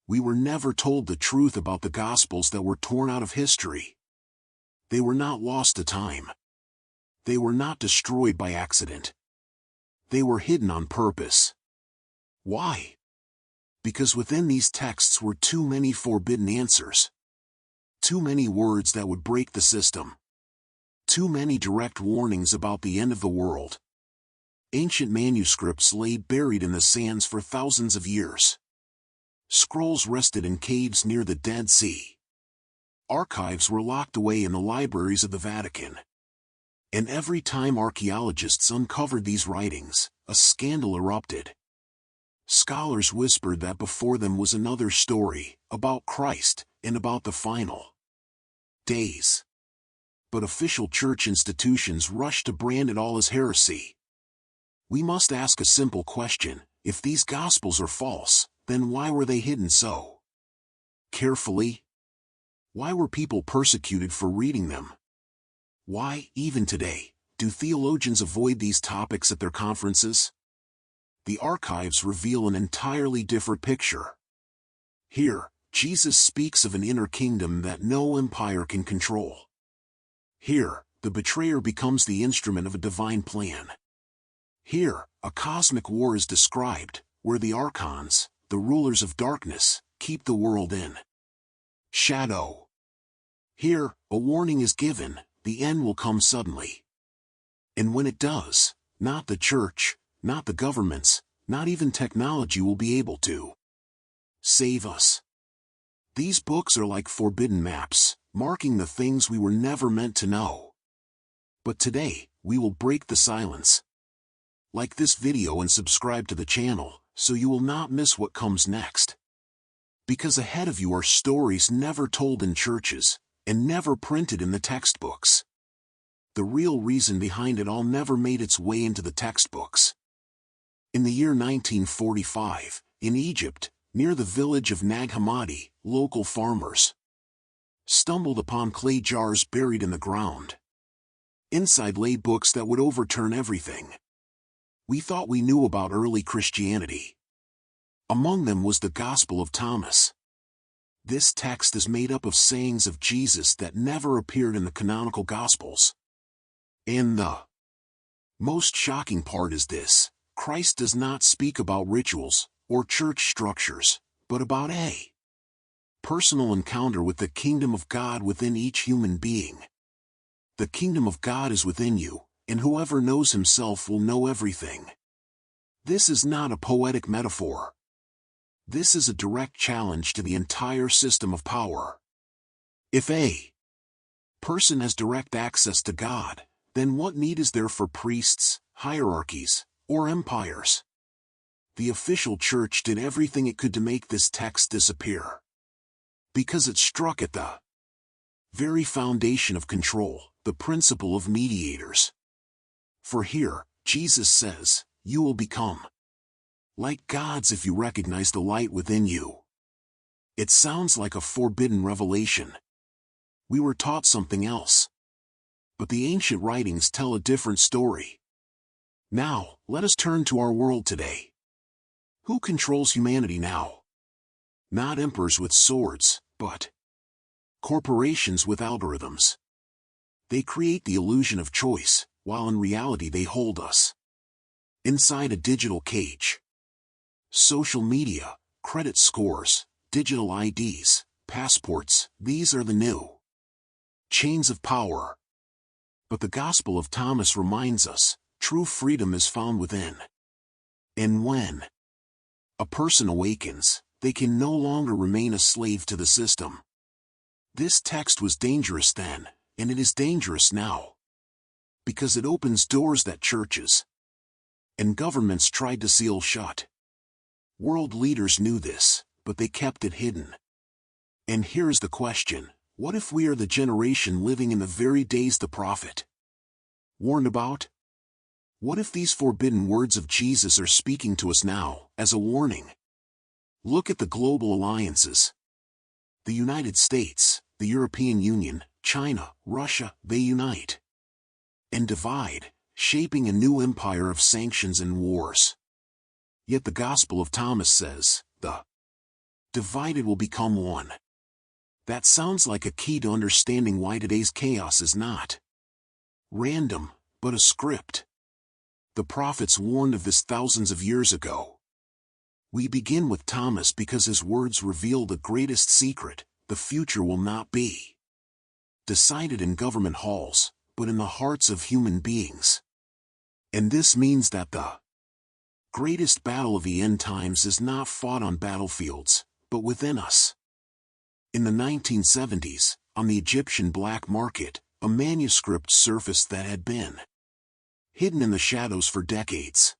We were never told the truth about the Gospels that were torn out of history. They were not lost to time. They were not destroyed by accident. They were hidden on purpose. Why? Because within these texts were too many forbidden answers. Too many words that would break the system. Too many direct warnings about the end of the world. Ancient manuscripts lay buried in the sands for thousands of years. Scrolls rested in caves near the Dead Sea. Archives were locked away in the libraries of the Vatican. And every time archaeologists uncovered these writings, a scandal erupted. Scholars whispered that before them was another story, about Christ, and about the final days. But official church institutions rushed to brand it all as heresy. We must ask a simple question: if these Gospels are false, then why were they hidden so carefully? Why were people persecuted for reading them? Why, even today, do theologians avoid these topics at their conferences? The archives reveal an entirely different picture. Here, Jesus speaks of an inner kingdom that no empire can control. Here, the betrayer becomes the instrument of a divine plan. Here, a cosmic war is described, where the archons, the rulers of darkness, keep the world in shadow. Here, a warning is given: the end will come suddenly. And when it does, not the church, not the governments, not even technology will be able to save us. These books are like forbidden maps, marking the things we were never meant to know. But today, we will break the silence. Like this video and subscribe to the channel, so you will not miss what comes next. Because ahead of you are stories never told in churches, and never printed in the textbooks. The real reason behind it all never made its way into the textbooks. In the year 1945, in Egypt, near the village of Nag Hammadi, local farmers stumbled upon clay jars buried in the ground. Inside lay books that would overturn everything we thought we knew about early Christianity. Among them was the Gospel of Thomas. This text is made up of sayings of Jesus that never appeared in the canonical Gospels. And the most shocking part is this: Christ does not speak about rituals or church structures, but about a personal encounter with the kingdom of God within each human being. The kingdom of God is within you, and whoever knows himself will know everything. This is not a poetic metaphor. This is a direct challenge to the entire system of power. If a person has direct access to God, then what need is there for priests, hierarchies, or empires? The official church did everything it could to make this text disappear. Because it struck at the very foundation of control, the principle of mediators. For here, Jesus says, you will become like gods if you recognize the light within you. It sounds like a forbidden revelation. We were taught something else. But the ancient writings tell a different story. Now, let us turn to our world today. Who controls humanity now? Not emperors with swords, but corporations with algorithms. They create the illusion of choice, while in reality they hold us inside a digital cage. Social media, credit scores, digital IDs, passports, these are the new chains of power. But the Gospel of Thomas reminds us, true freedom is found within. And when a person awakens, they can no longer remain a slave to the system. This text was dangerous then, and it is dangerous now. Because it opens doors that churches and governments tried to seal shut. World leaders knew this, but they kept it hidden. And here's the question: what if we are the generation living in the very days the prophet warned about? What if these forbidden words of Jesus are speaking to us now, as a warning? Look at the global alliances. The United States, the European Union, China, Russia, they unite and divide, shaping a new empire of sanctions and wars. Yet the Gospel of Thomas says, the divided will become one. That sounds like a key to understanding why today's chaos is not random, but a script. The prophets warned of this thousands of years ago. We begin with Thomas because his words reveal the greatest secret: the future will not be decided in government halls, but in the hearts of human beings. And this means that the greatest battle of the end times is not fought on battlefields, but within us. In the 1970s, on the Egyptian black market, a manuscript surfaced that had been hidden in the shadows for decades.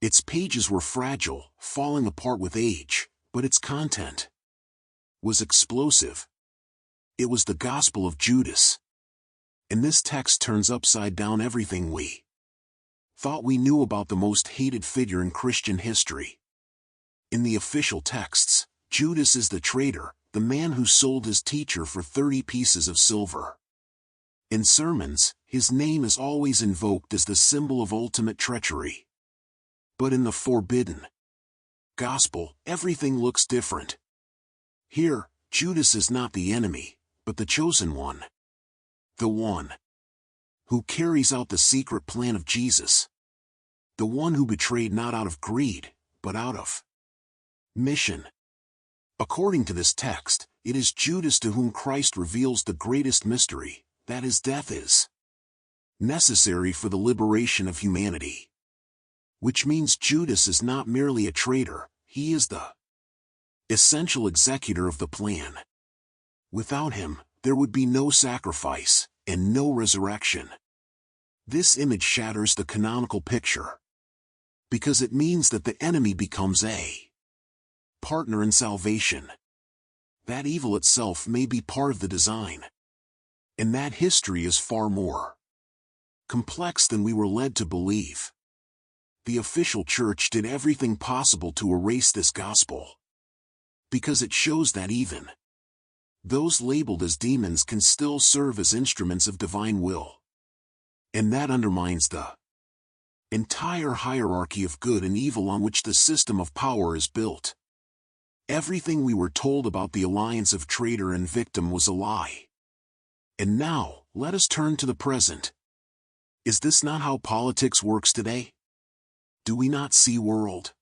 Its pages were fragile, falling apart with age, but its content was explosive. It was the Gospel of Judas. And this text turns upside down everything we thought we knew about the most hated figure in Christian history. In the official texts, Judas is the traitor, the man who sold his teacher for 30 pieces of silver. In sermons, his name is always invoked as the symbol of ultimate treachery. But in the forbidden gospel, everything looks different. Here, Judas is not the enemy, but the chosen one. The one who carries out the secret plan of Jesus. The one who betrayed not out of greed, but out of mission. According to this text, it is Judas to whom Christ reveals the greatest mystery, that his death is necessary for the liberation of humanity. Which means Judas is not merely a traitor, he is the essential executor of the plan. Without him, there would be no sacrifice, and no resurrection. This image shatters the canonical picture, because it means that the enemy becomes a partner in salvation. That evil itself may be part of the design. And that history is far more complex than we were led to believe. The official church did everything possible to erase this gospel, because it shows that even those labeled as demons can still serve as instruments of divine will. And that undermines the entire hierarchy of good and evil on which the system of power is built. Everything we were told about the alliance of traitor and victim was a lie. And now, let us turn to the present. Is this not how politics works today? Do we not see world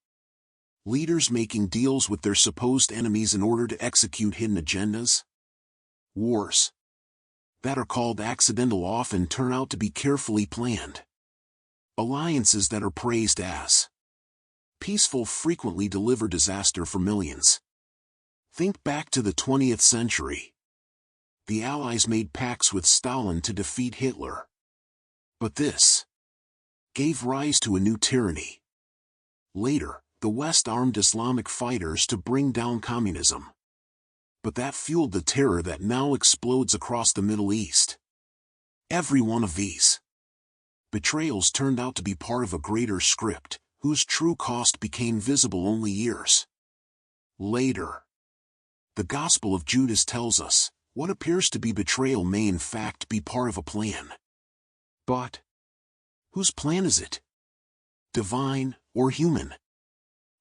leaders making deals with their supposed enemies in order to execute hidden agendas? Wars that are called accidental often turn out to be carefully planned. Alliances that are praised as peaceful frequently deliver disaster for millions. Think back to the 20th century. The Allies made pacts with Stalin to defeat Hitler. But this gave rise to a new tyranny. Later, the West armed Islamic fighters to bring down communism. But that fueled the terror that now explodes across the Middle East. Every one of these betrayals turned out to be part of a greater script, whose true cost became visible only years later. The Gospel of Judas tells us, what appears to be betrayal may in fact be part of a plan. But whose plan is it? Divine or human?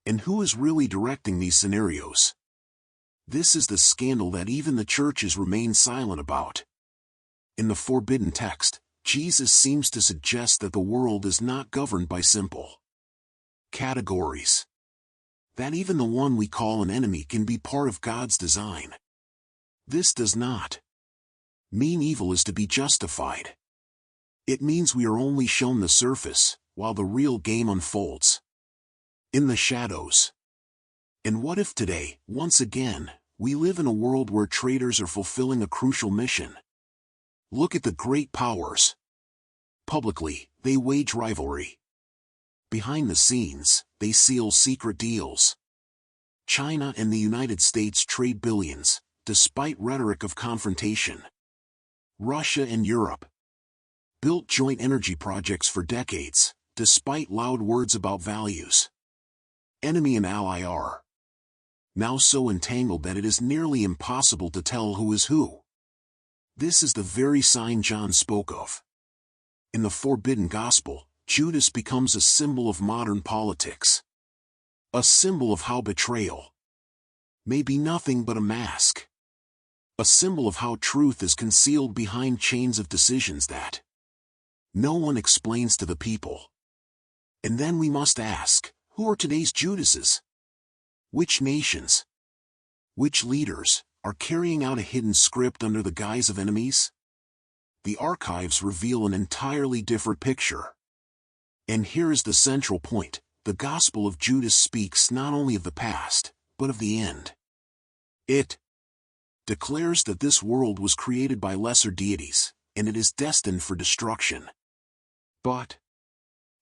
And who is really directing these scenarios? This is the scandal that even the churches remain silent about. In the forbidden text, Jesus seems to suggest that the world is not governed by simple categories. That even the one we call an enemy can be part of God's design. This does not mean evil is to be justified. It means we are only shown the surface, while the real game unfolds in the shadows. And what if today, once again, we live in a world where traitors are fulfilling a crucial mission? Look at the great powers. Publicly, they wage rivalry. Behind the scenes, they seal secret deals. China and the United States trade billions, despite rhetoric of confrontation. Russia and Europe built joint energy projects for decades, despite loud words about values. Enemy and ally are now so entangled that it is nearly impossible to tell who is who. This is the very sign John spoke of. In the forbidden gospel, Judas becomes a symbol of modern politics. A symbol of how betrayal may be nothing but a mask. A symbol of how truth is concealed behind chains of decisions that no one explains to the people. And then we must ask, who are today's Judases? Which nations, which leaders, are carrying out a hidden script under the guise of enemies? The archives reveal an entirely different picture. And here is the central point: the Gospel of Judas speaks not only of the past, but of the end. It declares that this world was created by lesser deities, and it is destined for destruction. But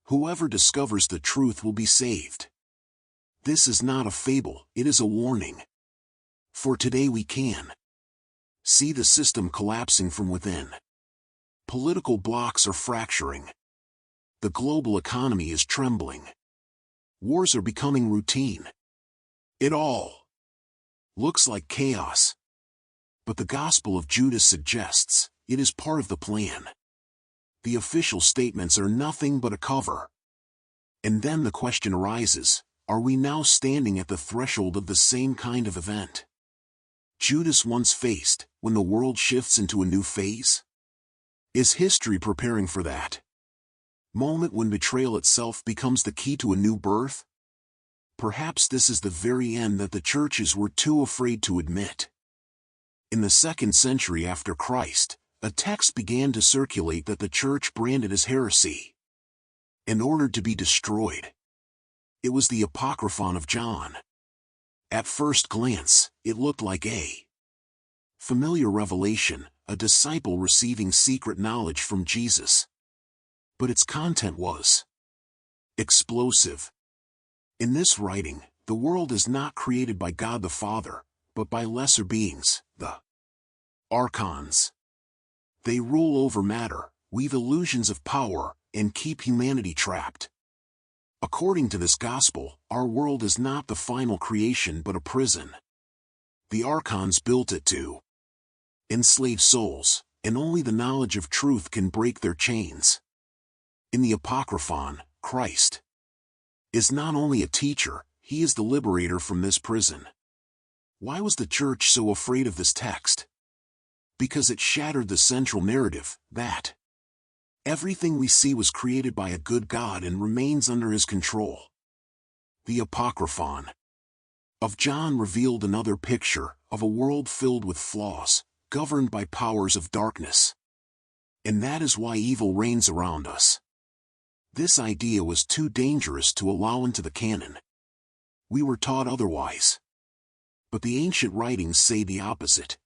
whoever discovers the truth will be saved. This is not a fable, it is a warning. For today we can see the system collapsing from within. Political blocs are fracturing. The global economy is trembling. Wars are becoming routine. It all looks like chaos. But the Gospel of Judas suggests it is part of the plan. The official statements are nothing but a cover. And then the question arises, are we now standing at the threshold of the same kind of event Judas once faced, when the world shifts into a new phase? Is history preparing for that moment when betrayal itself becomes the key to a new birth? Perhaps this is the very end that the churches were too afraid to admit. In the 2nd century after Christ, a text began to circulate that the church branded as heresy and ordered to be destroyed. It was the Apocryphon of John. At first glance, it looked like a familiar revelation, a disciple receiving secret knowledge from Jesus. But its content was explosive. In this writing, the world is not created by God the Father, but by lesser beings, the archons. They rule over matter, weave illusions of power, and keep humanity trapped. According to this gospel, our world is not the final creation but a prison. The archons built it to enslave souls, and only the knowledge of truth can break their chains. In the Apocryphon, Christ is not only a teacher, he is the liberator from this prison. Why was the church so afraid of this text? Because it shattered the central narrative, that everything we see was created by a good God and remains under his control. The Apocryphon of John revealed another picture of a world filled with flaws, governed by powers of darkness. And that is why evil reigns around us. This idea was too dangerous to allow into the canon. We were taught otherwise. But the ancient writings say the opposite.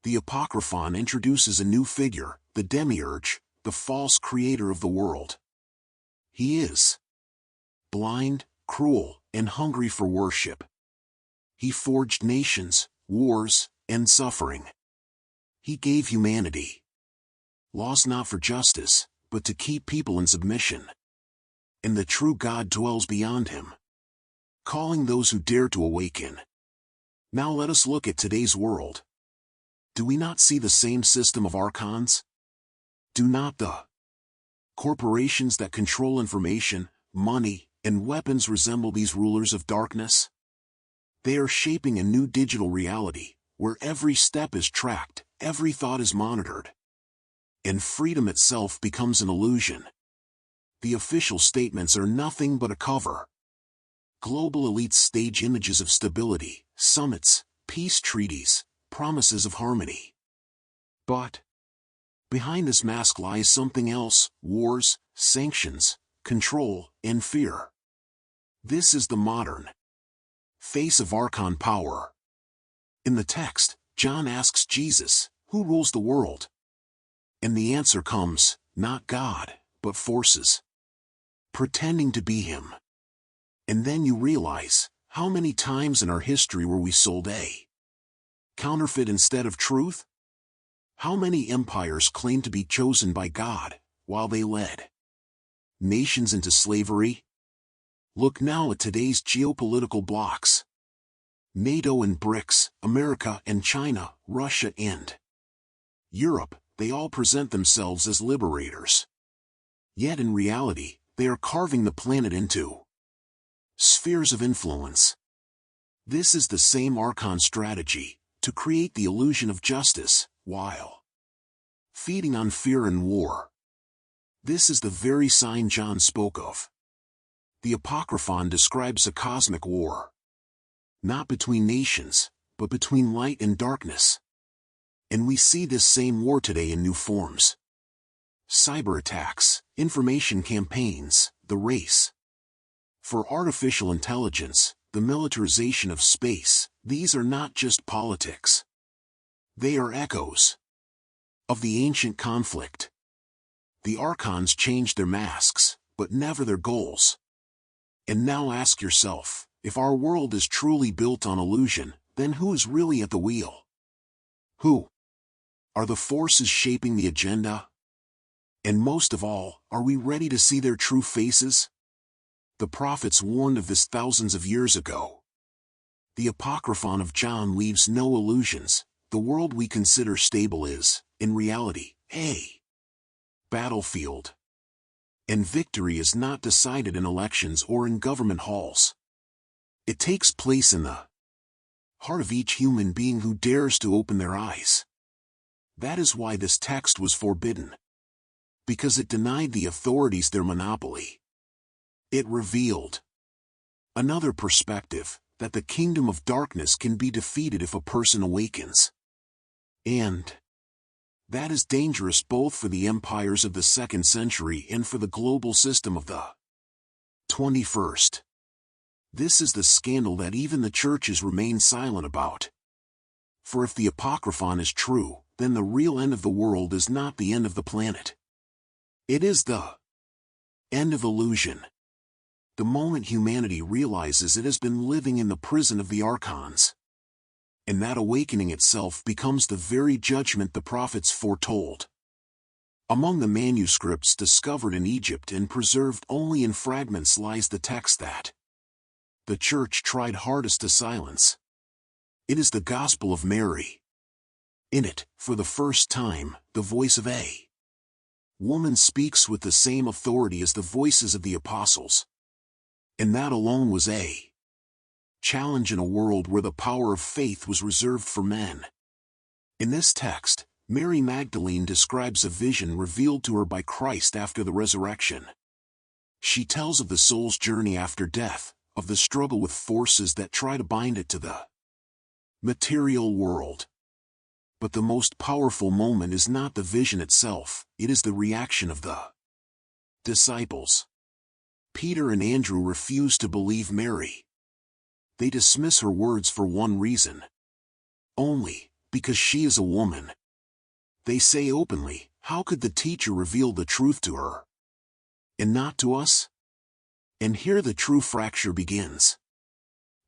The Apocryphon introduces a new figure, the demiurge, the false creator of the world. He is blind, cruel, and hungry for worship. He forged nations, wars, and suffering. He gave humanity laws not for justice, but to keep people in submission. And the true God dwells beyond him, calling those who dare to awaken. Now let us look at today's world. Do we not see the same system of archons? Do not the corporations that control information, money, and weapons resemble these rulers of darkness? They are shaping a new digital reality, where every step is tracked, every thought is monitored. And freedom itself becomes an illusion. The official statements are nothing but a cover. Global elites stage images of stability, summits, peace treaties, promises of harmony. But behind this mask lies something else: wars, sanctions, control, and fear. This is the modern face of archon power. In the text, John asks Jesus, who rules the world? And the answer comes, not God, but forces pretending to be him. And then you realize, how many times in our history were we sold a counterfeit instead of truth? How many empires claimed to be chosen by God, while they led nations into slavery? Look now at today's geopolitical blocs. NATO and BRICS, America and China, Russia and Europe, they all present themselves as liberators. Yet in reality, they are carving the planet into spheres of influence. This is the same archon strategy, to create the illusion of justice, while feeding on fear and war. This is the very sign John spoke of. The Apocryphon describes a cosmic war, not between nations, but between light and darkness. And we see this same war today in new forms. Cyber attacks, information campaigns, the race for artificial intelligence, the militarization of space. These are not just politics. They are echoes of the ancient conflict. The archons changed their masks, but never their goals. And now ask yourself, if our world is truly built on illusion, then who is really at the wheel? Who are the forces shaping the agenda? And most of all, are we ready to see their true faces? The prophets warned of this thousands of years ago. The Apocryphon of John leaves no illusions. The world we consider stable is, in reality, a battlefield. And victory is not decided in elections or in government halls. It takes place in the heart of each human being who dares to open their eyes. That is why this text was forbidden. Because it denied the authorities their monopoly. It revealed another perspective, that the kingdom of darkness can be defeated if a person awakens. And that is dangerous both for the empires of the 2nd century and for the global system of the 21st. This is the scandal that even the churches remain silent about. For if the Apocryphon is true, then the real end of the world is not the end of the planet. It is the end of illusion. The moment humanity realizes it has been living in the prison of the archons. And that awakening itself becomes the very judgment the prophets foretold. Among the manuscripts discovered in Egypt and preserved only in fragments lies the text that the Church tried hardest to silence. It is the Gospel of Mary. In it, for the first time, the voice of a woman speaks with the same authority as the voices of the apostles. And that alone was a challenge in a world where the power of faith was reserved for men. In this text, Mary Magdalene describes a vision revealed to her by Christ after the resurrection. She tells of the soul's journey after death, of the struggle with forces that try to bind it to the material world. But the most powerful moment is not the vision itself, it is the reaction of the disciples. Peter and Andrew refuse to believe Mary. They dismiss her words for one reason. Only, because she is a woman. They say openly, how could the teacher reveal the truth to her? And not to us? And here the true fracture begins.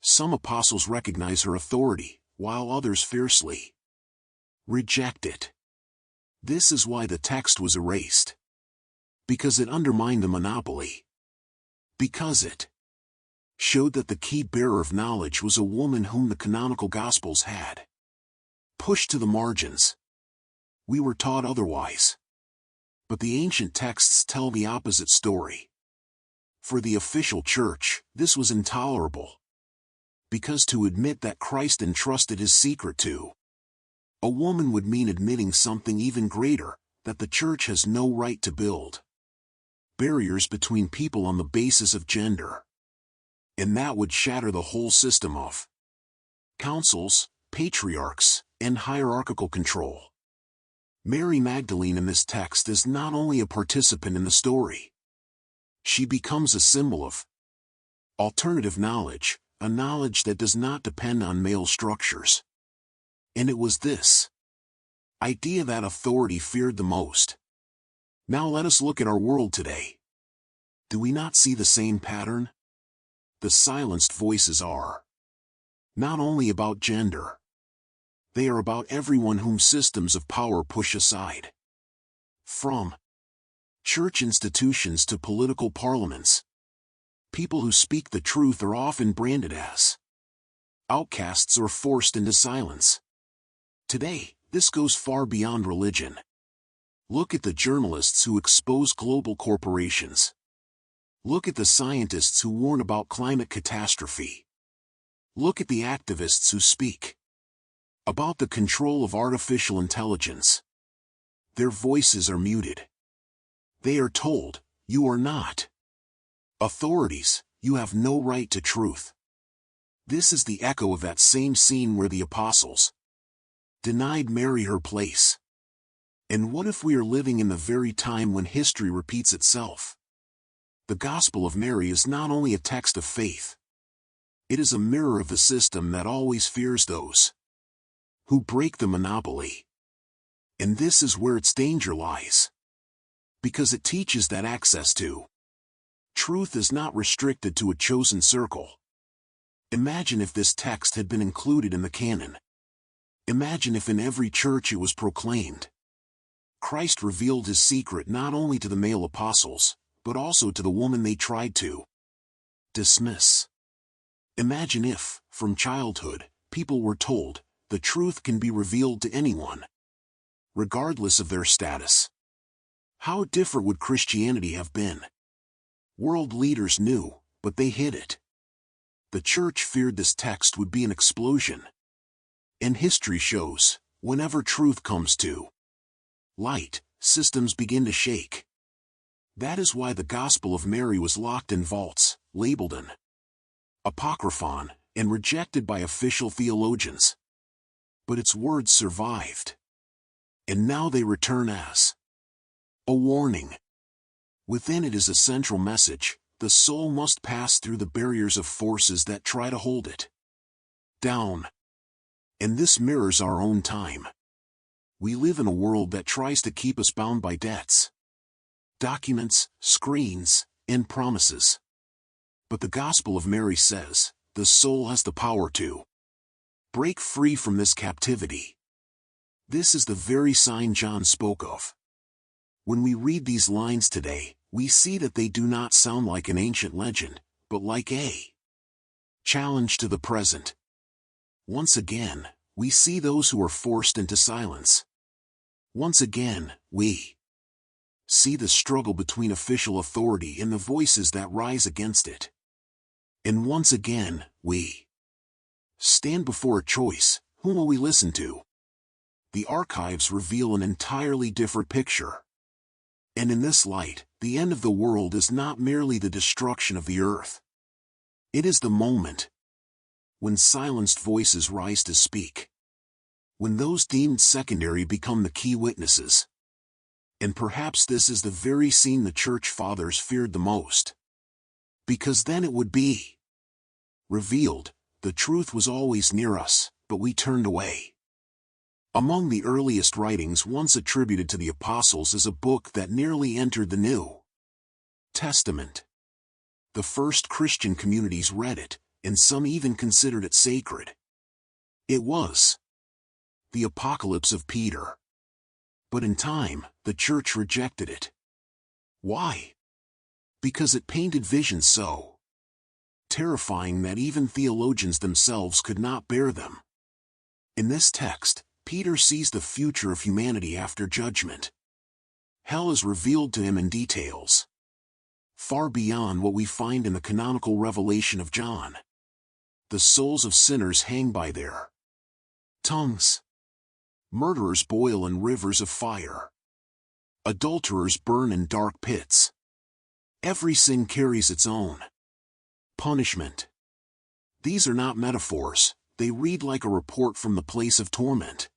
Some apostles recognize her authority, while others fiercely reject it. This is why the text was erased. Because it undermined the monopoly. Because it showed that the key bearer of knowledge was a woman whom the canonical Gospels had pushed to the margins. We were taught otherwise. But the ancient texts tell the opposite story. For the official church, this was intolerable. Because to admit that Christ entrusted his secret to a woman would mean admitting something even greater, that the church has no right to build barriers between people on the basis of gender. And that would shatter the whole system of councils, patriarchs, and hierarchical control. Mary Magdalene in this text is not only a participant in the story. She becomes a symbol of alternative knowledge, a knowledge that does not depend on male structures. And it was this idea that authority feared the most. Now let us look at our world today. Do we not see the same pattern? The silenced voices are not only about gender. They are about everyone whom systems of power push aside. From church institutions to political parliaments, people who speak the truth are often branded as outcasts or forced into silence. Today, this goes far beyond religion. Look at the journalists who expose global corporations. Look at the scientists who warn about climate catastrophe. Look at the activists who speak about the control of artificial intelligence. Their voices are muted. They are told, "You are not authorities, you have no right to truth." This is the echo of that same scene where the apostles denied Mary her place. And what if we are living in the very time when history repeats itself? The Gospel of Mary is not only a text of faith. It is a mirror of the system that always fears those who break the monopoly. And this is where its danger lies. Because it teaches that access to truth is not restricted to a chosen circle. Imagine if this text had been included in the canon. Imagine if in every church it was proclaimed. Christ revealed his secret not only to the male apostles, but also to the woman they tried to dismiss. Imagine if, from childhood, people were told, the truth can be revealed to anyone, regardless of their status. How different would Christianity have been? World leaders knew, but they hid it. The church feared this text would be an explosion. And history shows, whenever truth comes to light, systems begin to shake. That is why the Gospel of Mary was locked in vaults, labeled an apocryphon, and rejected by official theologians. But its words survived. And now they return as a warning. Within it is a central message: the soul must pass through the barriers of forces that try to hold it down. And this mirrors our own time. We live in a world that tries to keep us bound by debts, documents, screens, and promises. But the Gospel of Mary says, the soul has the power to break free from this captivity. This is the very sign John spoke of. When we read these lines today, we see that they do not sound like an ancient legend, but like a challenge to the present. Once again, we see those who are forced into silence. Once again, we see the struggle between official authority and the voices that rise against it. And once again, we stand before a choice: whom will we listen to? The archives reveal an entirely different picture. And in this light, the end of the world is not merely the destruction of the earth. It is the moment when silenced voices rise to speak. When those deemed secondary become the key witnesses. And perhaps this is the very scene the Church Fathers feared the most. Because then it would be revealed, the truth was always near us, but we turned away. Among the earliest writings once attributed to the apostles is a book that nearly entered the New Testament. The first Christian communities read it, and some even considered it sacred. It was the Apocalypse of Peter. But in time, the church rejected it. Why? Because it painted visions so terrifying that even theologians themselves could not bear them. In this text, Peter sees the future of humanity after judgment. Hell is revealed to him in details, far beyond what we find in the canonical revelation of John. The souls of sinners hang by their tongues. Murderers boil in rivers of fire. Adulterers burn in dark pits. Every sin carries its own punishment. These are not metaphors, they read like a report from the place of torment.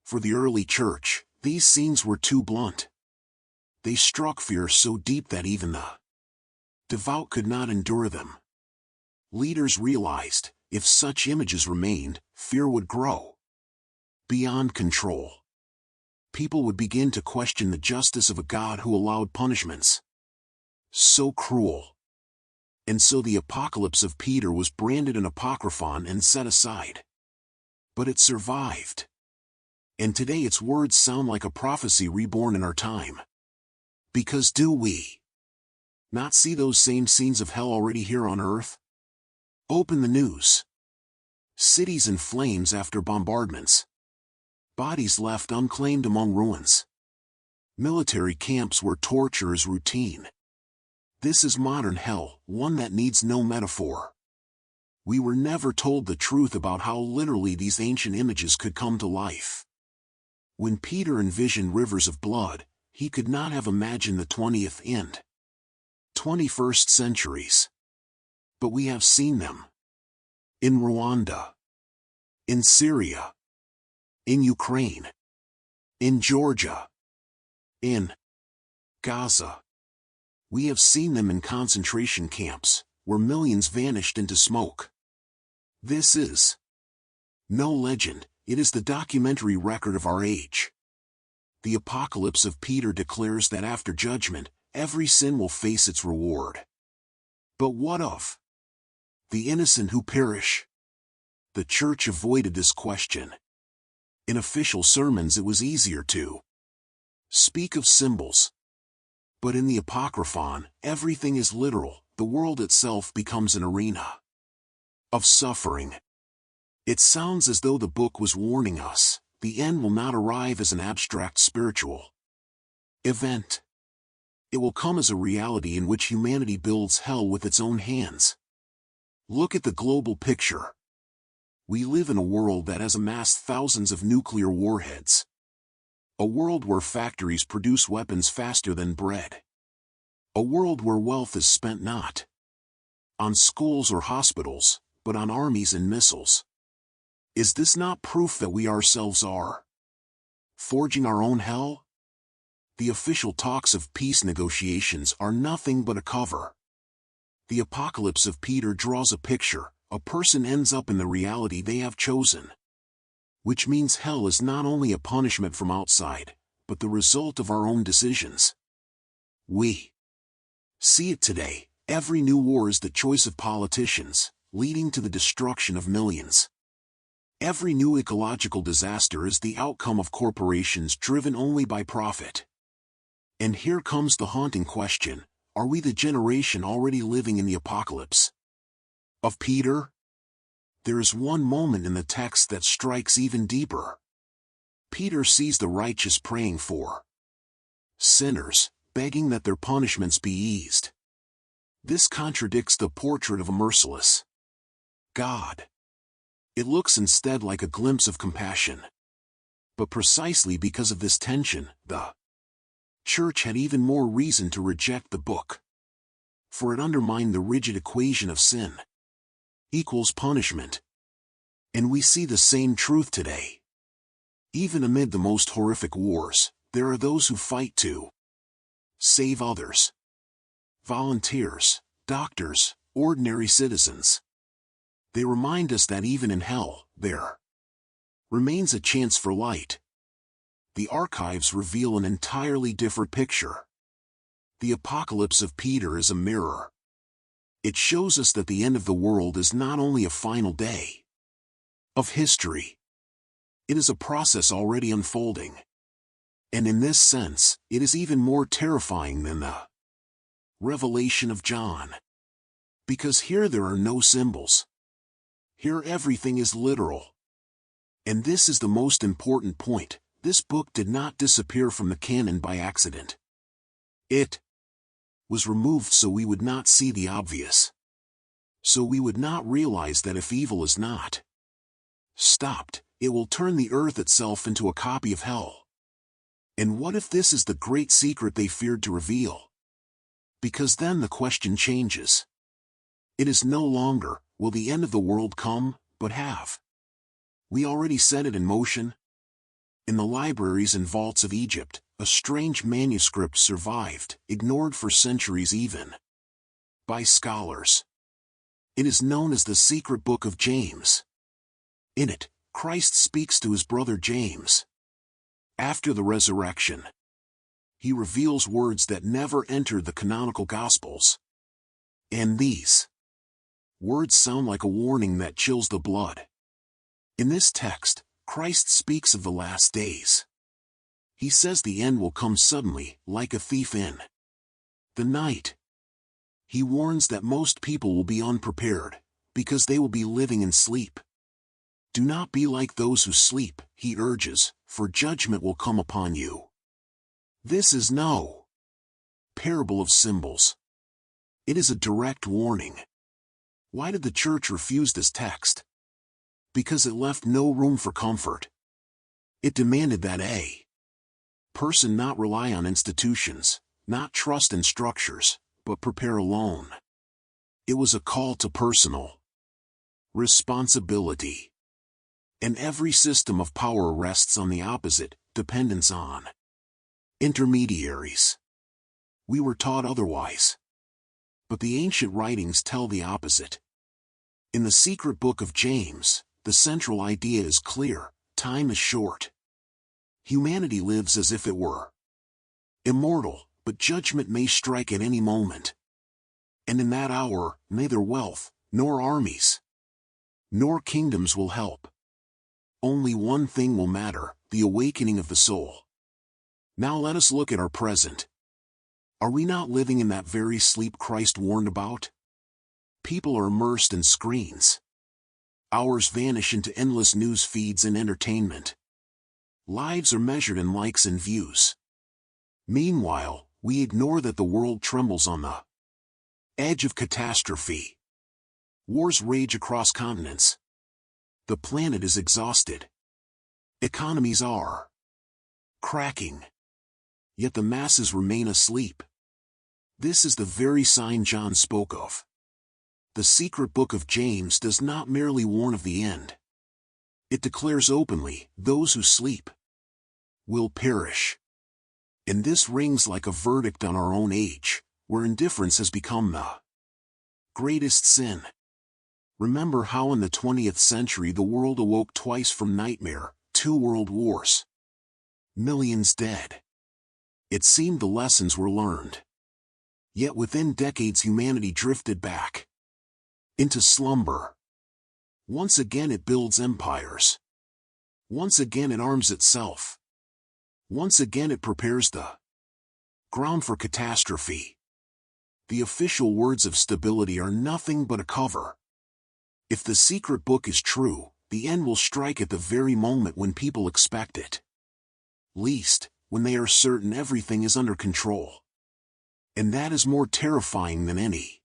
For the early church, these scenes were too blunt. They struck fear so deep that even the devout could not endure them. Leaders realized, if such images remained, fear would grow beyond control. People would begin to question the justice of a God who allowed punishments so cruel. And so the Apocalypse of Peter was branded an apocryphon and set aside. But it survived. And today its words sound like a prophecy reborn in our time. Because do we not see those same scenes of hell already here on earth? Open the news. Cities in flames after bombardments. Bodies left unclaimed among ruins. Military camps where torture is routine. This is modern hell, one that needs no metaphor. We were never told the truth about how literally these ancient images could come to life. When Peter envisioned rivers of blood, he could not have imagined the 20th and 21st centuries. But we have seen them. In Rwanda. In Syria. In Ukraine. In Georgia. In Gaza. We have seen them in concentration camps, where millions vanished into smoke. This is no legend, it is the documentary record of our age. The Apocalypse of Peter declares that after judgment, every sin will face its reward. But what of the innocent who perish? The Church avoided this question. In official sermons it was easier to speak of symbols. But in the Apocryphon, everything is literal. The world itself becomes an arena of suffering. It sounds as though the book was warning us, the end will not arrive as an abstract spiritual event. It will come as a reality in which humanity builds hell with its own hands. Look at the global picture. We live in a world that has amassed thousands of nuclear warheads. A world where factories produce weapons faster than bread. A world where wealth is spent not on schools or hospitals, but on armies and missiles. Is this not proof that we ourselves are forging our own hell? The official talks of peace negotiations are nothing but a cover. The Apocalypse of Peter draws a picture. A person ends up in the reality they have chosen. Which means hell is not only a punishment from outside, but the result of our own decisions. We see it today. Every new war is the choice of politicians, leading to the destruction of millions. Every new ecological disaster is the outcome of corporations driven only by profit. And here comes the haunting question, are we the generation already living in the apocalypse of Peter? There is one moment in the text that strikes even deeper. Peter sees the righteous praying for sinners, begging that their punishments be eased. This contradicts the portrait of a merciless God. It looks instead like a glimpse of compassion. But precisely because of this tension, the Church had even more reason to reject the book. For it undermined the rigid equation of sin equals punishment. And we see the same truth today. Even amid the most horrific wars, there are those who fight to save others. Volunteers, doctors, ordinary citizens. They remind us that even in hell, there remains a chance for light. The archives reveal an entirely different picture. The Apocalypse of Peter is a mirror. It shows us that the end of the world is not only a final day of history. It is a process already unfolding. And in this sense, it is even more terrifying than the Revelation of John. Because here there are no symbols. Here everything is literal. And this is the most important point. This book did not disappear from the canon by accident. It was removed so we would not see the obvious. So we would not realize that if evil is not stopped, it will turn the earth itself into a copy of hell. And what if this is the great secret they feared to reveal? Because then the question changes. It is no longer, will the end of the world come, but have we already set it in motion? In the libraries and vaults of Egypt, a strange manuscript survived, ignored for centuries even by scholars. It is known as the Secret Book of James. In it, Christ speaks to his brother James. After the resurrection, he reveals words that never entered the canonical Gospels. And these words sound like a warning that chills the blood. In this text, Christ speaks of the last days. He says the end will come suddenly, like a thief in the night. He warns that most people will be unprepared, because they will be living in sleep. Do not be like those who sleep, he urges, for judgment will come upon you. This is no parable of symbols. It is a direct warning. Why did the church refuse this text? Because it left no room for comfort. It demanded that a person not rely on institutions, not trust in structures, but prepare alone. It was a call to personal responsibility. And every system of power rests on the opposite, dependence on intermediaries. We were taught otherwise. But the ancient writings tell the opposite. In the secret book of James, the central idea is clear: time is short. Humanity lives as if it were immortal, but judgment may strike at any moment. And in that hour, neither wealth, nor armies, nor kingdoms will help. Only one thing will matter: the awakening of the soul. Now let us look at our present. Are we not living in that very sleep Christ warned about? People are immersed in screens. Hours vanish into endless news feeds and entertainment. Lives are measured in likes and views. Meanwhile, we ignore that the world trembles on the edge of catastrophe. Wars rage across continents. The planet is exhausted. Economies are cracking. Yet the masses remain asleep. This is the very sign John spoke of. The secret book of James does not merely warn of the end. It declares openly, those who sleep will perish. And this rings like a verdict on our own age, where indifference has become the greatest sin. Remember how in the 20th century the world awoke twice from nightmare: 2 world wars, millions dead. It seemed the lessons were learned. Yet within decades humanity drifted back into slumber. Once again it builds empires. Once again it arms itself. Once again it prepares the ground for catastrophe. The official words of stability are nothing but a cover. If the secret book is true, the end will strike at the very moment when people expect it least, when they are certain everything is under control. And that is more terrifying than any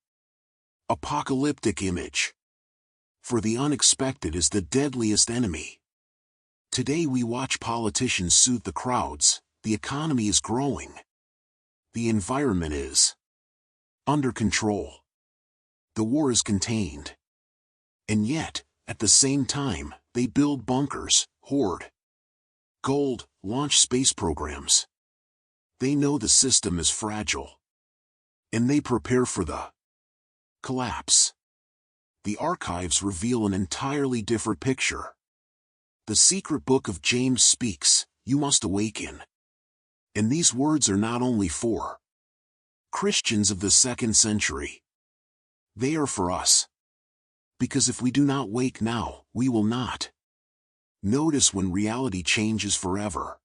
apocalyptic image. For the unexpected is the deadliest enemy. Today we watch politicians soothe the crowds: the economy is growing. The environment is under control. The war is contained. And yet, at the same time, they build bunkers, hoard gold, launch space programs. They know the system is fragile. And they prepare for the collapse. The archives reveal an entirely different picture. The secret book of James speaks, you must awaken. And these words are not only for Christians of the 2nd century. They are for us. Because if we do not wake now, we will not notice when reality changes forever.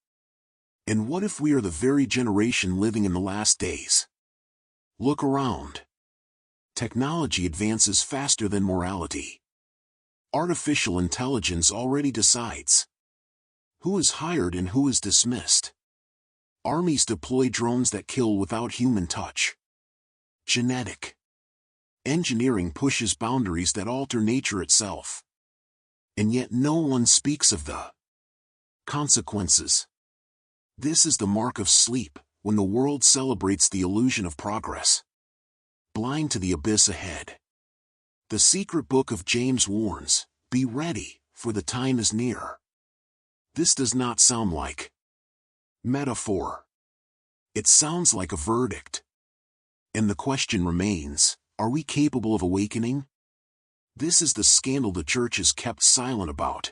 And what if we are the very generation living in the last days? Look around. Technology advances faster than morality. Artificial intelligence already decides who is hired and who is dismissed. Armies deploy drones that kill without human touch. Genetic engineering pushes boundaries that alter nature itself. And yet no one speaks of the consequences. This is the mark of sleep, when the world celebrates the illusion of progress, blind to the abyss ahead. The secret book of James warns, be ready, for the time is near. This does not sound like metaphor. It sounds like a verdict. And the question remains, are we capable of awakening? This is the scandal the church has kept silent about.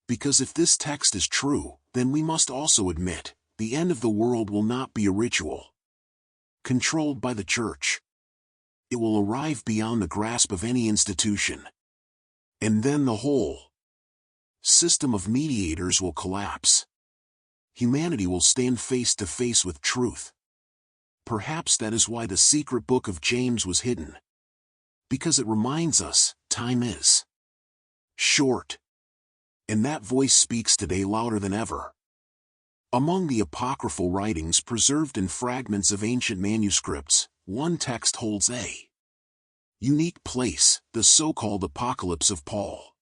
Because if this text is true, then we must also admit, the end of the world will not be a ritual controlled by the church. It will arrive beyond the grasp of any institution. And then the whole system of mediators will collapse. Humanity will stand face to face with truth. Perhaps that is why the secret book of James was hidden. Because it reminds us, time is short. And that voice speaks today louder than ever. Among the apocryphal writings preserved in fragments of ancient manuscripts, one text holds a Unique place, the so-called Apocalypse of Paul.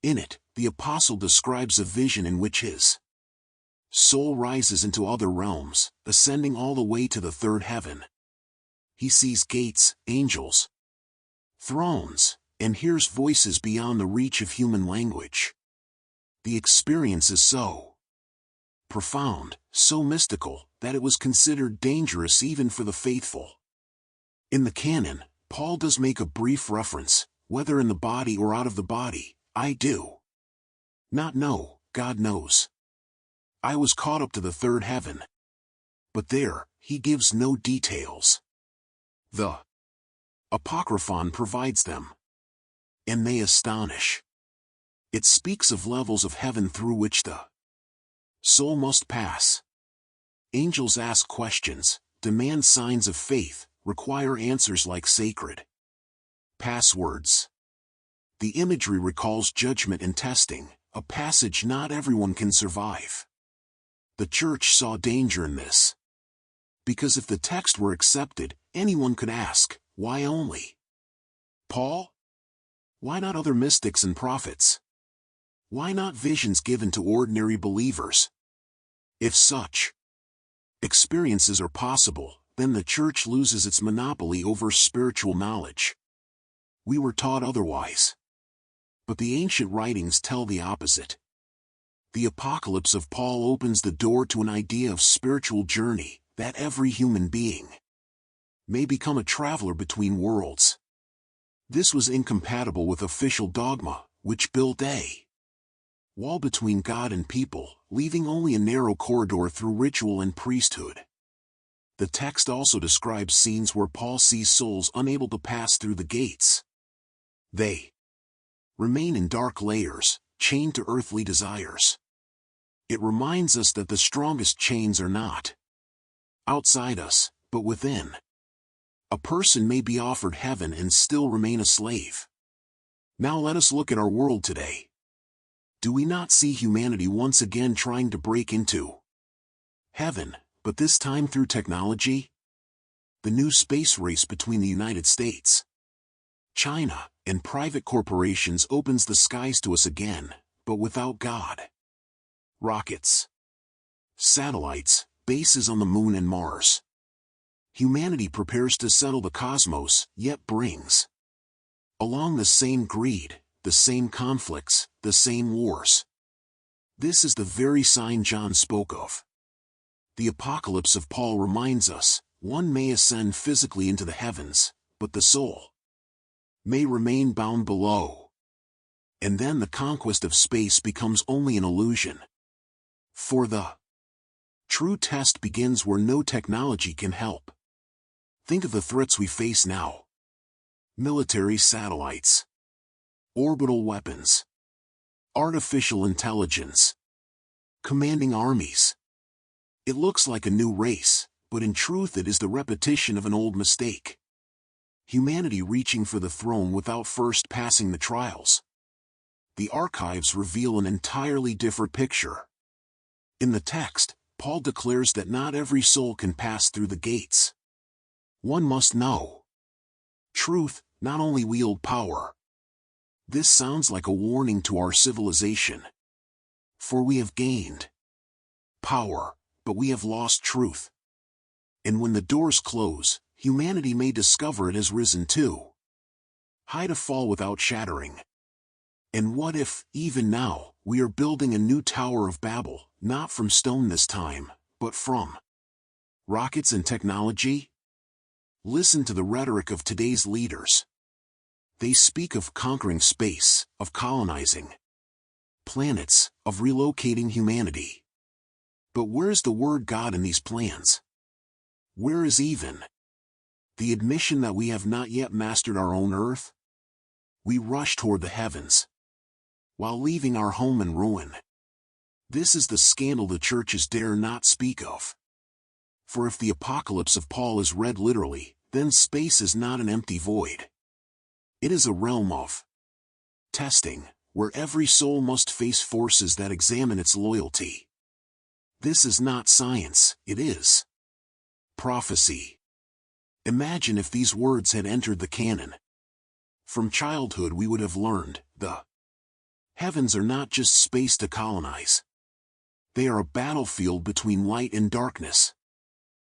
In it, the apostle describes a vision in which his soul rises into other realms, ascending all the way to the third heaven. He sees gates, angels, thrones, and hears voices beyond the reach of human language. The experience is so profound, so mystical, that it was considered dangerous even for the faithful. In the canon, Paul does make a brief reference, whether in the body or out of the body, I do not know, God knows. I was caught up to the third heaven. But there, he gives no details. The Apocryphon provides them. And they astonish. It speaks of levels of heaven through which the soul must pass. Angels ask questions, demand signs of faith, require answers like sacred passwords. The imagery recalls judgment and testing, a passage not everyone can survive. The Church saw danger in this. Because if the text were accepted, anyone could ask, why only Paul? Why not other mystics and prophets? Why not visions given to ordinary believers? If such experiences are possible, then the Church loses its monopoly over spiritual knowledge. We were taught otherwise. But the ancient writings tell the opposite. The Apocalypse of Paul opens the door to an idea of spiritual journey, that every human being may become a traveler between worlds. This was incompatible with official dogma, which built a wall between God and people, leaving only a narrow corridor through ritual and priesthood. The text also describes scenes where Paul sees souls unable to pass through the gates. They remain in dark layers, chained to earthly desires. It reminds us that the strongest chains are not outside us, but within. A person may be offered heaven and still remain a slave. Now let us look at our world today. Do we not see humanity once again trying to break into heaven, but this time through technology? The new space race between the United States, China, and private corporations opens the skies to us again, but without God. Rockets, satellites, bases on the moon and Mars. Humanity prepares to settle the cosmos, yet brings along the same greed, the same conflicts, the same wars. This is the very sign John spoke of. The Apocalypse of Paul reminds us, one may ascend physically into the heavens, but the soul may remain bound below. And then the conquest of space becomes only an illusion. For the true test begins where no technology can help. Think of the threats we face now. Military satellites, orbital weapons, artificial intelligence, commanding armies. It looks like a new race, but in truth it is the repetition of an old mistake. Humanity reaching for the throne without first passing the trials. The archives reveal an entirely different picture. In the text, Paul declares that not every soul can pass through the gates. One must know truth, not only wield power. This sounds like a warning to our civilization. For we have gained power, but we have lost truth. And when the doors close, humanity may discover it has risen too. High to fall without shattering. And what if, even now, we are building a new Tower of Babel, not from stone this time, but from rockets and technology? Listen to the rhetoric of today's leaders. They speak of conquering space, of colonizing planets, of relocating humanity. But where's the word God in these plans? Where is even the admission that we have not yet mastered our own earth? We rush toward the heavens, while leaving our home in ruin. This is the scandal the churches dare not speak of. For if the Apocalypse of Paul is read literally, then space is not an empty void. It is a realm of testing, where every soul must face forces that examine its loyalty. This is not science, it is prophecy. Imagine if these words had entered the canon. From childhood we would have learned, the heavens are not just space to colonize. They are a battlefield between light and darkness.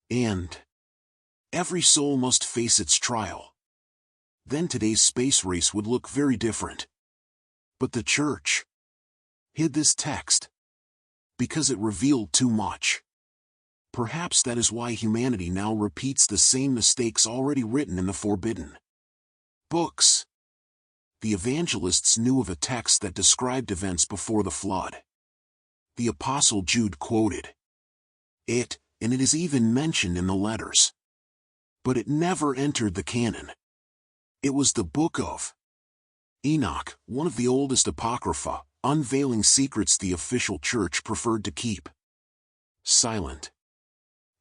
And every soul must face its trial. Then today's space race would look very different. But the Church hid this text because it revealed too much. Perhaps that is why humanity now repeats the same mistakes already written in the forbidden books. The evangelists knew of a text that described events before the flood. The Apostle Jude quoted it, and it is even mentioned in the letters. But it never entered the canon. It was the book of Enoch, one of the oldest apocrypha, unveiling secrets the official church preferred to keep silent.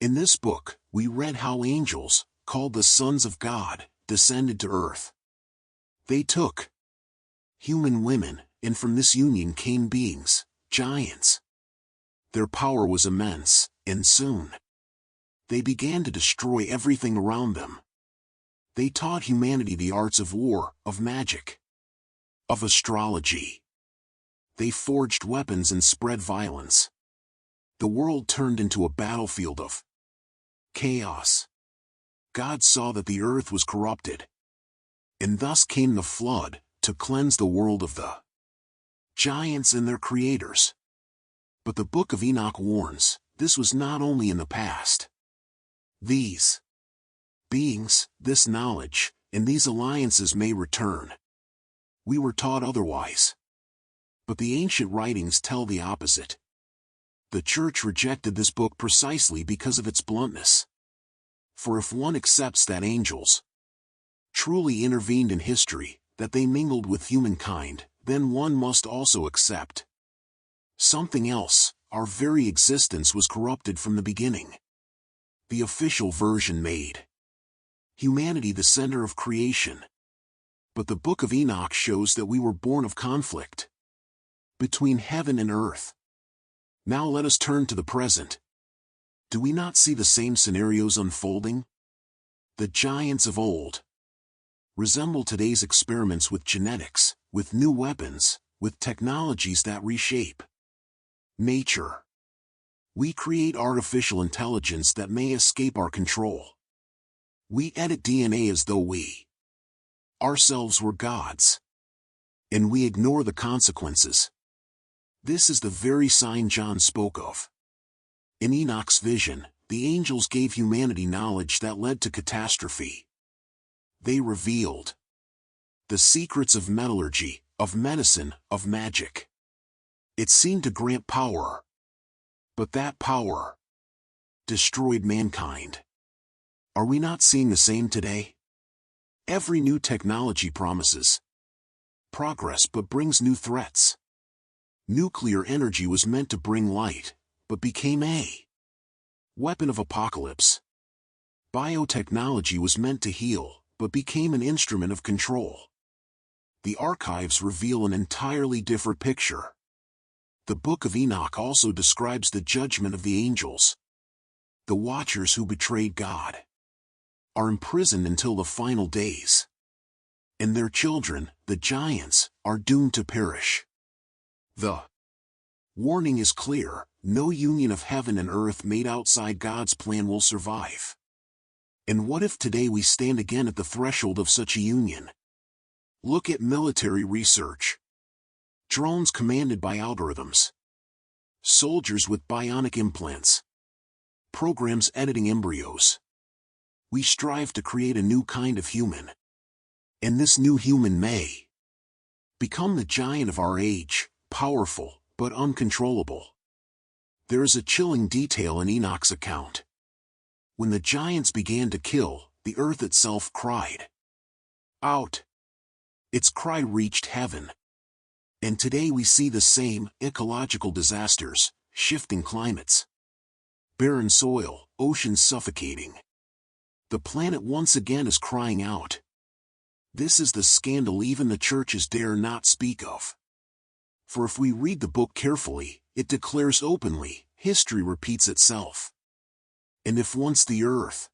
In this book, we read how angels, called the sons of God, descended to earth. They took human women, and from this union came beings, giants. Their power was immense, and soon they began to destroy everything around them. They taught humanity the arts of war, of magic, of astrology. They forged weapons and spread violence. The world turned into a battlefield of chaos. God saw that the earth was corrupted. And thus came the flood, to cleanse the world of the giants and their creators. But the book of Enoch warns, this was not only in the past. These beings, this knowledge, and these alliances may return. We were taught otherwise. But the ancient writings tell the opposite. The Church rejected this book precisely because of its bluntness. For if one accepts that angels truly intervened in history, that they mingled with humankind, then one must also accept something else. Our very existence was corrupted from the beginning. The official version made humanity the center of creation. But the book of Enoch shows that we were born of conflict between heaven and earth. Now let us turn to the present. Do we not see the same scenarios unfolding? The giants of old resemble today's experiments with genetics, with new weapons, with technologies that reshape nature. We create artificial intelligence that may escape our control. We edit DNA as though we ourselves were gods. And we ignore the consequences. This is the very sign John spoke of. In Enoch's vision, the angels gave humanity knowledge that led to catastrophe. They revealed the secrets of metallurgy, of medicine, of magic. It seemed to grant power. But that power destroyed mankind. Are we not seeing the same today? Every new technology promises progress but brings new threats. Nuclear energy was meant to bring light, but became a weapon of apocalypse. Biotechnology was meant to heal, but became an instrument of control. The archives reveal an entirely different picture. The book of Enoch also describes the judgment of the angels. The watchers who betrayed God are imprisoned until the final days. And their children, the giants, are doomed to perish. The warning is clear: no union of heaven and earth made outside God's plan will survive. And what if today we stand again at the threshold of such a union? Look at military research. Drones commanded by algorithms. Soldiers with bionic implants. Programs editing embryos. We strive to create a new kind of human. And this new human may become the giant of our age, powerful, but uncontrollable. There is a chilling detail in Enoch's account. When the giants began to kill, the earth itself cried out. Its cry reached heaven. And today we see the same ecological disasters, shifting climates, barren soil, oceans suffocating. The planet once again is crying out. This is the scandal even the churches dare not speak of. For if we read the book carefully, it declares openly, history repeats itself. And if once the earth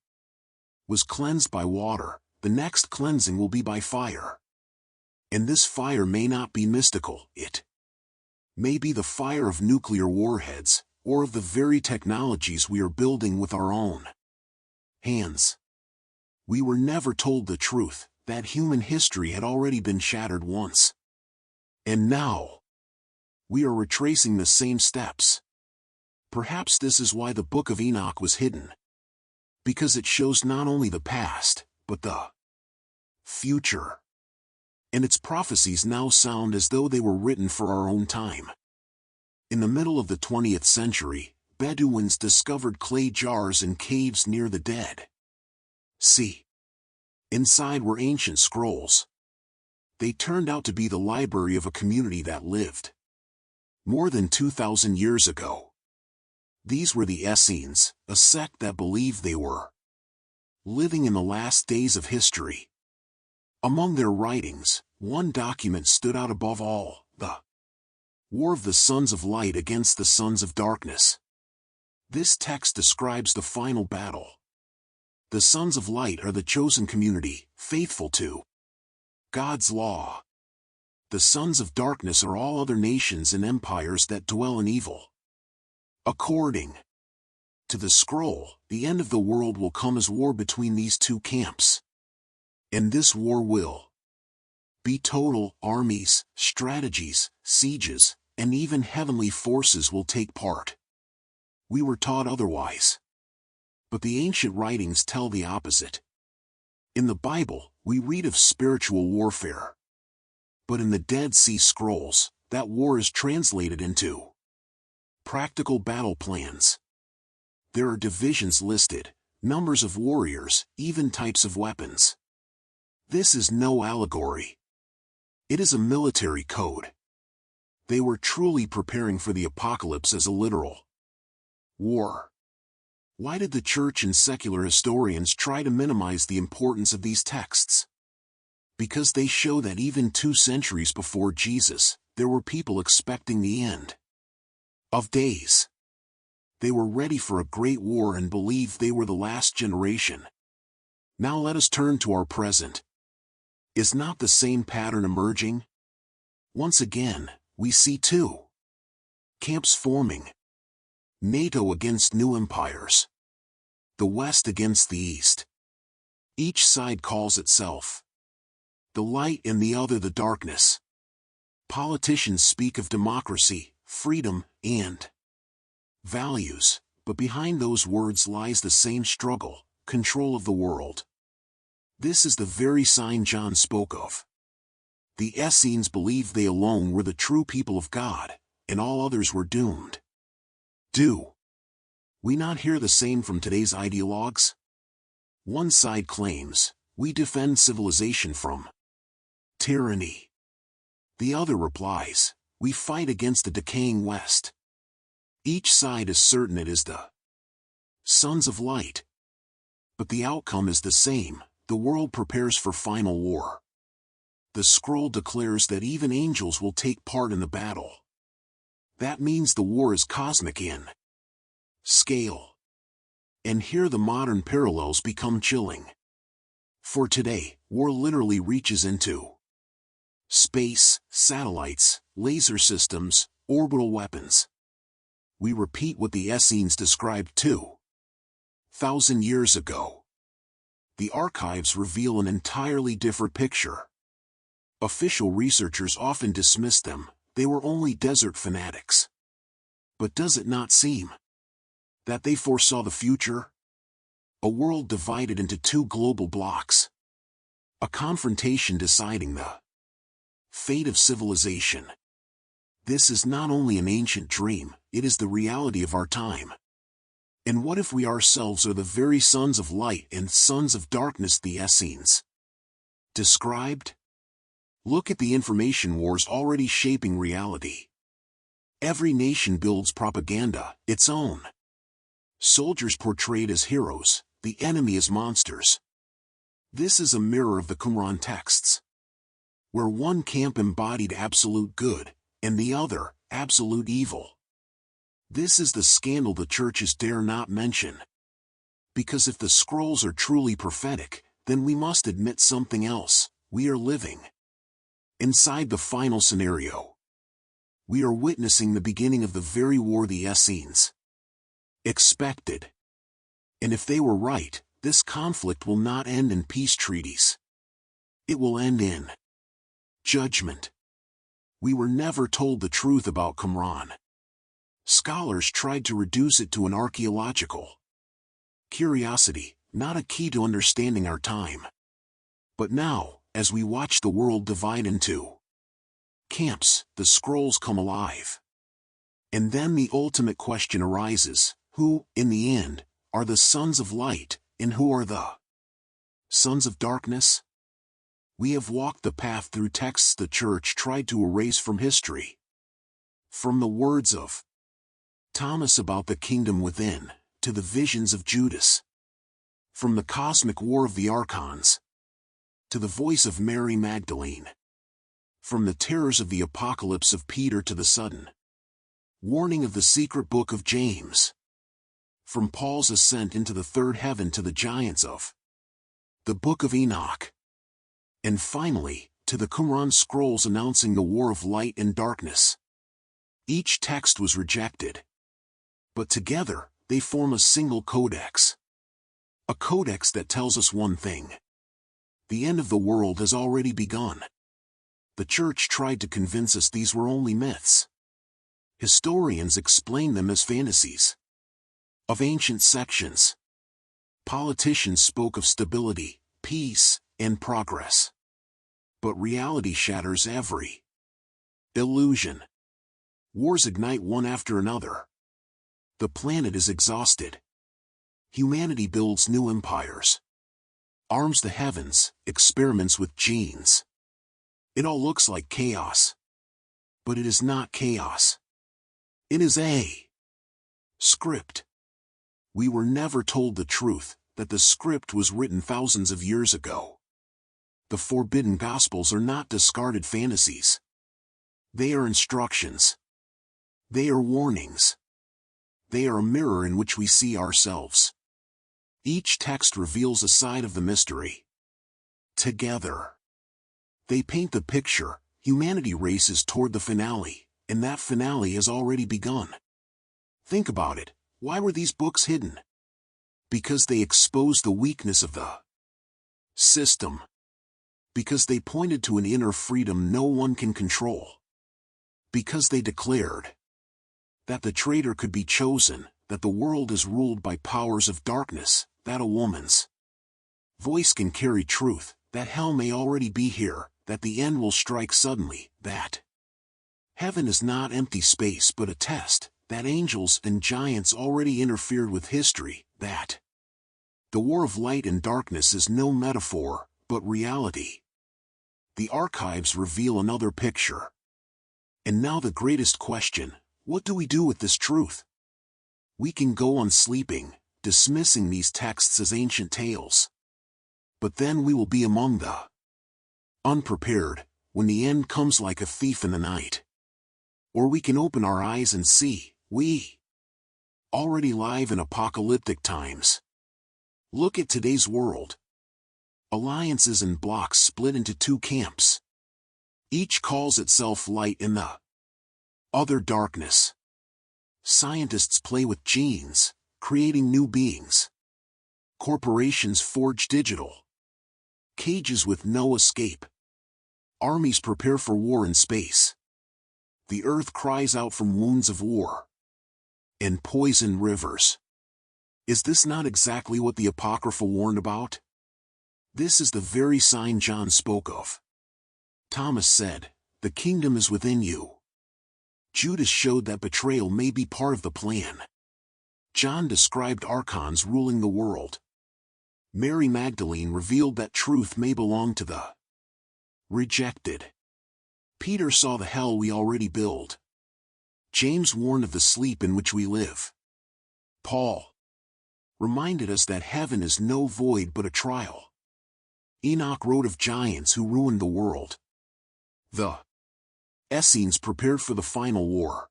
was cleansed by water, the next cleansing will be by fire. And this fire may not be mystical, it may be the fire of nuclear warheads, or of the very technologies we are building with our own hands. We were never told the truth, that human history had already been shattered once. And now, we are retracing the same steps. Perhaps this is why the Book of Enoch was hidden. Because it shows not only the past, but the future. And its prophecies now sound as though they were written for our own time. In the middle of the 20th century, Bedouins discovered clay jars in caves near the Dead Sea. Inside were ancient scrolls. They turned out to be the library of a community that lived more than 2,000 years ago. These were the Essenes, a sect that believed they were living in the last days of history. Among their writings, one document stood out above all, the War of the Sons of Light against the Sons of Darkness. This text describes the final battle. The Sons of Light are the chosen community, faithful to God's law. The Sons of Darkness are all other nations and empires that dwell in evil. According to the scroll, the end of the world will come as war between these two camps. And this war will be total. Armies, strategies, sieges, and even heavenly forces will take part. We were taught otherwise. But the ancient writings tell the opposite. In the Bible, we read of spiritual warfare. But in the Dead Sea Scrolls, that war is translated into practical battle plans. There are divisions listed, numbers of warriors, even types of weapons. This is no allegory. It is a military code. They were truly preparing for the apocalypse as a literal war. Why did the church and secular historians try to minimize the importance of these texts? Because they show that even 2 centuries before Jesus, there were people expecting the end of days. They were ready for a great war and believed they were the last generation. Now let us turn to our present. Is not the same pattern emerging? Once again, we see 2 camps forming. NATO against new empires. The West against the East. Each side calls itself the light and the other the darkness. Politicians speak of democracy, freedom, and values, but behind those words lies the same struggle, control of the world. This is the very sign John spoke of. The Essenes believed they alone were the true people of God, and all others were doomed. Do we not hear the same from today's ideologues? One side claims, we defend civilization from tyranny. The other replies, we fight against the decaying West. Each side is certain it is the Sons of Light. But the outcome is the same, the world prepares for final war. The scroll declares that even angels will take part in the battle. That means the war is cosmic in scale. And here the modern parallels become chilling. For today, war literally reaches into space, satellites, laser systems, orbital weapons. We repeat what the Essenes described 2,000 years ago. The archives reveal an entirely different picture. Official researchers often dismiss them, they were only desert fanatics. But does it not seem that they foresaw the future? A world divided into 2 global blocks. A confrontation deciding the fate of civilization. This is not only an ancient dream, it is the reality of our time. And what if we ourselves are the very sons of light and sons of darkness the Essenes described? Look at the information wars already shaping reality. Every nation builds propaganda, its own. Soldiers portrayed as heroes, the enemy as monsters. This is a mirror of the Qumran texts, where one camp embodied absolute good, and the other, absolute evil. This is the scandal the churches dare not mention. Because if the scrolls are truly prophetic, then we must admit something else, we are living Inside the final scenario, we are witnessing the beginning of the very war the Essenes expected. And if they were right, this conflict will not end in peace treaties. It will end in judgment. We were never told the truth about Qumran. Scholars tried to reduce it to an archaeological curiosity, not a key to understanding our time. But now, as we watch the world divide into camps, the scrolls come alive. And then the ultimate question arises: who, in the end, are the sons of light, and who are the sons of darkness? We have walked the path through texts the Church tried to erase from history. From the words of Thomas about the kingdom within, to the visions of Judas. From the cosmic war of the archons, to the voice of Mary Magdalene. From the terrors of the apocalypse of Peter to the sudden warning of the secret book of James. From Paul's ascent into the third heaven to the giants of the book of Enoch. And finally, to the Qumran scrolls announcing the war of light and darkness. Each text was rejected. But together, they form a single codex. A codex that tells us one thing: the end of the world has already begun. The Church tried to convince us these were only myths. Historians explained them as fantasies of ancient sections. Politicians spoke of stability, peace, and progress. But reality shatters every illusion. Wars ignite one after another. The planet is exhausted. Humanity builds new empires, arms the heavens, experiments with genes. It all looks like chaos. But it is not chaos. It is a script. We were never told the truth, that the script was written thousands of years ago. The forbidden Gospels are not discarded fantasies. They are instructions. They are warnings. They are a mirror in which we see ourselves. Each text reveals a side of the mystery. Together, they paint the picture: humanity races toward the finale, and that finale has already begun. Think about it. Why were these books hidden? Because they exposed the weakness of the system. Because they pointed to an inner freedom no one can control. Because they declared that the traitor could be chosen, that the world is ruled by powers of darkness, that a woman's voice can carry truth, that hell may already be here, that the end will strike suddenly, that heaven is not empty space but a test, that angels and giants already interfered with history, that the war of light and darkness is no metaphor, but reality. The archives reveal another picture. And now the greatest question: what do we do with this truth? We can go on sleeping, dismissing these texts as ancient tales. But then we will be among the unprepared, when the end comes like a thief in the night. Or we can open our eyes and see, we already live in apocalyptic times. Look at today's world. Alliances and blocs split into two camps. Each calls itself light and the other darkness. Scientists play with genes, creating new beings. Corporations forge digital cages with no escape. Armies prepare for war in space. The earth cries out from wounds of war and poison rivers. Is this not exactly what the Apocrypha warned about? This is the very sign John spoke of. Thomas said, "The kingdom is within you." Judas showed that betrayal may be part of the plan. John described archons ruling the world. Mary Magdalene revealed that truth may belong to the rejected. Peter saw the hell we already build. James warned of the sleep in which we live. Paul reminded us that heaven is no void but a trial. Enoch wrote of giants who ruined the world. The Essenes prepared for the final war.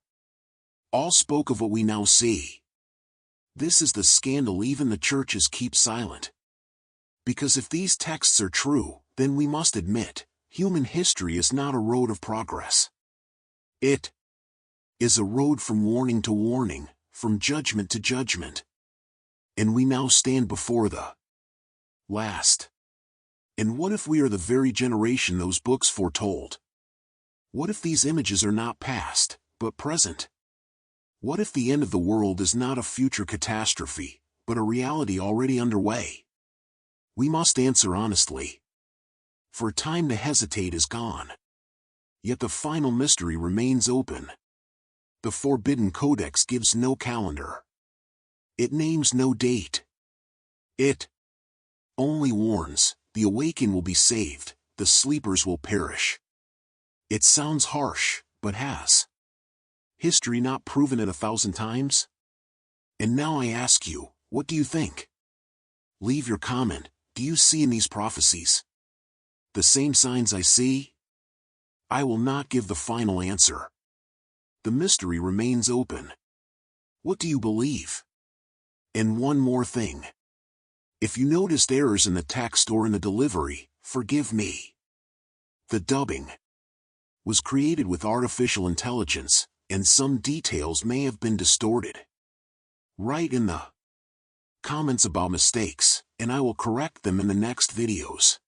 All spoke of what we now see. This is the scandal even the churches keep silent. Because if these texts are true, then we must admit, Human history is not a road of progress. It is a road from warning to warning, from judgment to judgment. And we now stand before the last. And what if we are the very generation those books foretold? What if these images are not past, but present? What if the end of the world is not a future catastrophe, but a reality already underway? We must answer honestly. For time to hesitate is gone. Yet the final mystery remains open. The Forbidden Codex gives no calendar. It names no date. It only warns, the awakened will be saved, the sleepers will perish. It sounds harsh, but has history not proven it 1,000 times? And now I ask you, what do you think? Leave your comment. Do you see in these prophecies the same signs I see? I will not give the final answer. The mystery remains open. What do you believe? And one more thing. If you noticed errors in the text or in the delivery, forgive me. The dubbing was created with artificial intelligence, and some details may have been distorted. Write in the comments about mistakes, and I will correct them in the next videos.